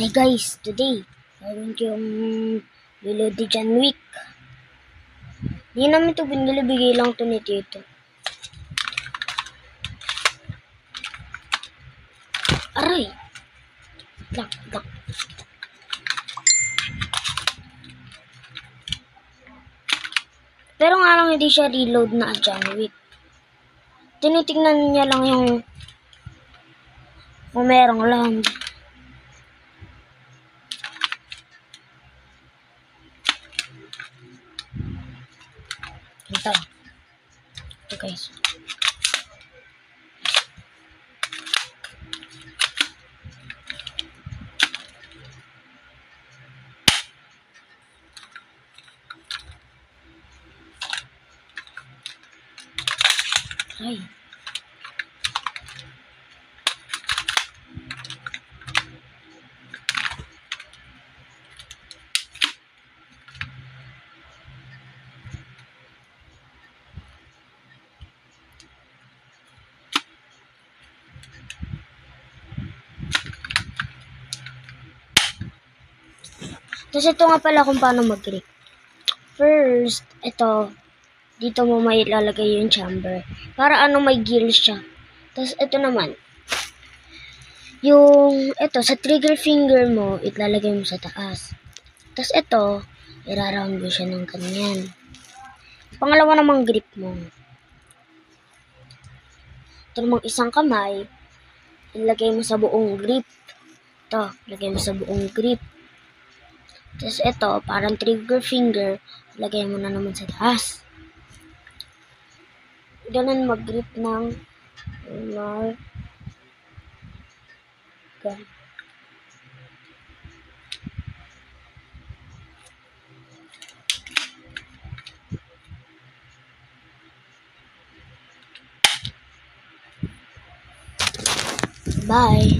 Hi guys, today gagawin ko yung Lolo de John Wick. Hindi namin ito binili, bigay lang ito ni Tito. Aray! Lang. Pero nga lang hindi siya reload na John Wick. Tinitingnan niya lang yung kung merong land. Ito guys. Ay. Tapos ito nga pala kung paano mag-grip. First, ito, dito mo may ilalagay yung chamber. Para may gills siya. Tapos ito naman, ito, sa trigger finger mo, ilalagay mo sa taas. Tapos ito, iraround mo siya ng ganyan. Pangalawa namang grip mo. Ito namang isang kamay, ilagay mo sa buong grip. Ito, ilagay mo sa buong grip. Tapos ito, parang trigger finger, ilagay mo na naman sa taas. Ganun mag-grip ng gun. Bye!